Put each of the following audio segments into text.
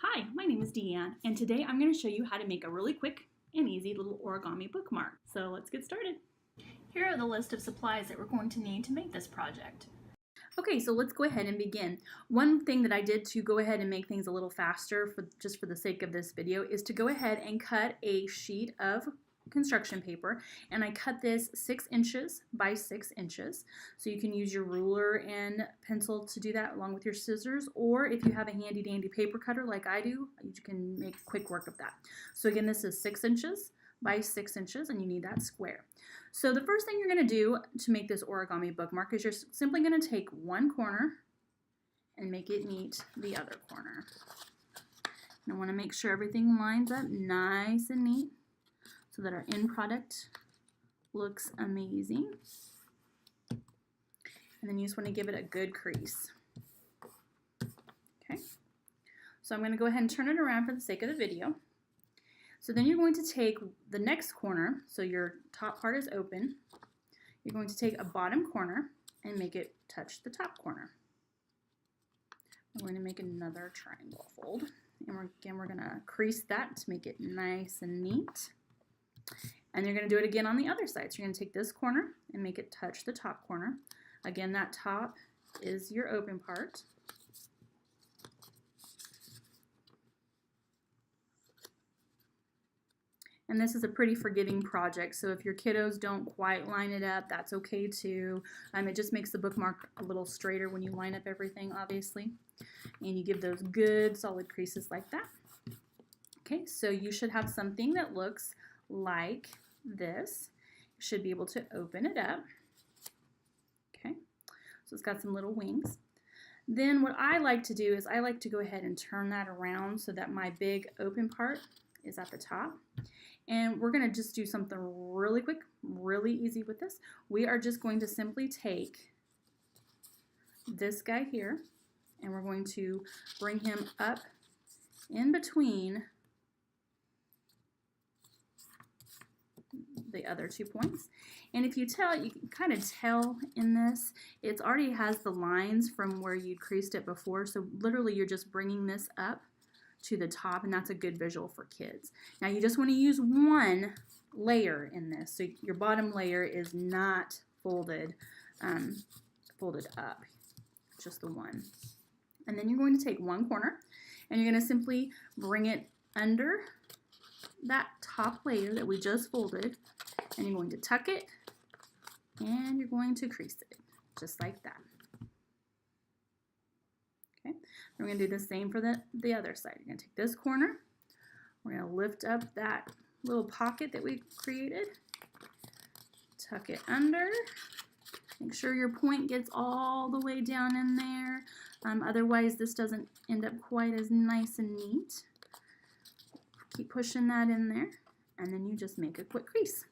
Hi, my name is Deanne, and today I'm going to show you how to make a really quick and easy little origami bookmark. So let's get started. Here are the list of supplies that we're going to need to make this project. Okay, so let's go ahead and begin. One thing that I did to go ahead and make things a little faster, just for the sake of this video, is to go ahead and cut a sheet of construction paper, and I cut this 6 inches by 6 inches. So you can use your ruler and pencil to do that along with your scissors, or if you have a handy dandy paper cutter like I do, you can make quick work of that. So again, this is 6 inches by 6 inches, and you need that square. So the first thing you're going to do to make this origami bookmark is you're simply going to take one corner and make it meet the other corner. And I want to make sure everything lines up nice and neat so that our end product looks amazing. And then you just want to give it a good crease. Okay, so I'm going to go ahead and turn it around for the sake of the video. So then you're going to take the next corner, so your top part is open. You're going to take a bottom corner and make it touch the top corner. We're going to make another triangle fold. And we're going to crease that to make it nice and neat. And you're going to do it again on the other side. So you're going to take this corner and make it touch the top corner. Again, that top is your open part. And this is a pretty forgiving project, so if your kiddos don't quite line it up, that's okay too. It just makes the bookmark a little straighter when you line up everything, obviously. And you give those good solid creases like that. Okay, so you should have something that looks like this. You should be able to open it up. Okay, so it's got some little wings. Then what I like to do is I like to go ahead and turn that around so that my big open part is at the top. And we're going to just do something really quick, really easy with this. We are just going to simply take this guy here and we're going to bring him up in between the other 2 points. And if you tell, you can kind of tell in this, it already has the lines from where you creased it before. So literally you're just bringing this up to the top, and that's a good visual for kids. Now you just want to use one layer in this, so your bottom layer is not folded up, just the one. And then you're going to take one corner and you're going to simply bring it under that top layer that we just folded, and you're going to tuck it and you're going to crease it just like that. Okay, we're going to do the same for the other side. You're going to take this corner, we're going to lift up that little pocket that we created, tuck it under, make sure your point gets all the way down in there, otherwise this doesn't end up quite as nice and neat. Keep pushing that in there, and then you just make a quick crease.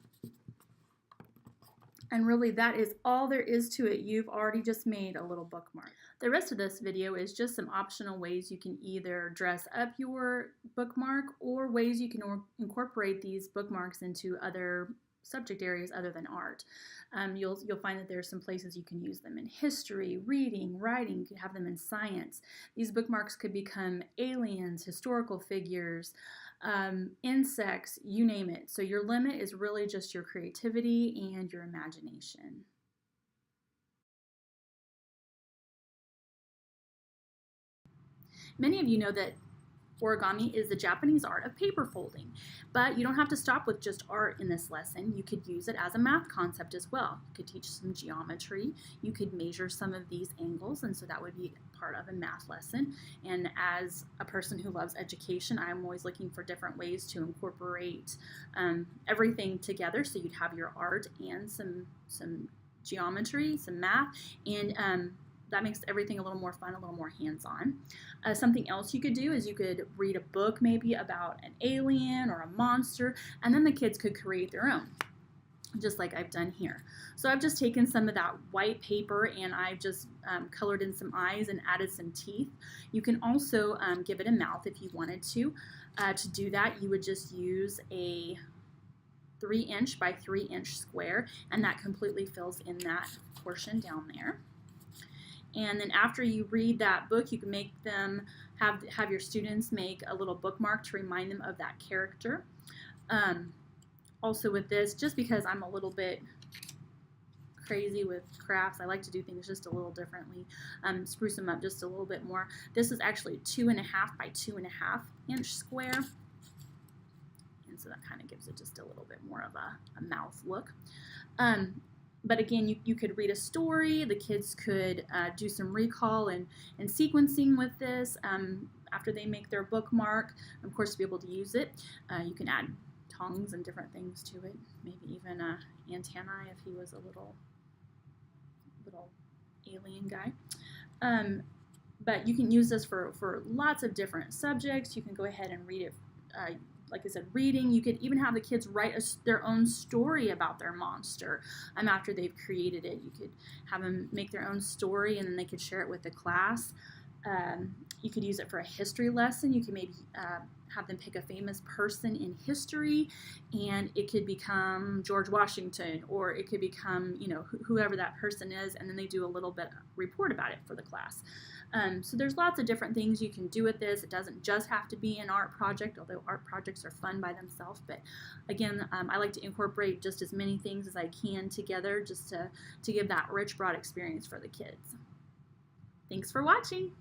And really that is all there is to it. You've already just made a little bookmark. The rest of this video is just some optional ways you can either dress up your bookmark or ways you can incorporate these bookmarks into other subject areas other than art. You'll find that there's some places you can use them in history, reading, writing. You can have them in science. These bookmarks could become aliens, historical figures, insects, you name it. So your limit is really just your creativity and your imagination. Many of you know that origami is the Japanese art of paper folding, but you don't have to stop with just art in this lesson. You could use it as a math concept as well. You could teach some geometry. You could measure some of these angles, and so that would be part of a math lesson. And as a person who loves education, I'm always looking for different ways to incorporate everything together, so you'd have your art and some geometry, some math, and that makes everything a little more fun, a little more hands-on. Something else you could do is you could read a book maybe about an alien or a monster, and then the kids could create their own, just like I've done here. So I've just taken some of that white paper and I've just colored in some eyes and added some teeth. You can also give it a mouth if you wanted to. To do that, you would just use a 3-inch by 3-inch square, and that completely fills in that portion down there. And then after you read that book, you can make them have your students make a little bookmark to remind them of that character. Also with this, just because I'm a little bit crazy with crafts, I like to do things just a little differently, spruce them up just a little bit more. This is actually 2.5 by 2.5 inch square, and so that kind of gives it just a little bit more of a mouth look. But again, you could read a story. The kids could do some recall and sequencing with this after they make their bookmark. Of course, to be able to use it, you can add tongues and different things to it. Maybe even antennae if he was a little alien guy. But you can use this for lots of different subjects. You can go ahead and read it. Like I said, reading. You could even have the kids write their own story about their monster after they've created it. You could have them make their own story, and then they could share it with the class. You could use it for a history lesson. You could maybe have them pick a famous person in history, and it could become George Washington, or it could become, whoever that person is, and then they do a little bit report about it for the class. So there's lots of different things you can do with this. It doesn't just have to be an art project, although art projects are fun by themselves. But again, I like to incorporate just as many things as I can together just to give that rich, broad experience for the kids. Thanks for watching.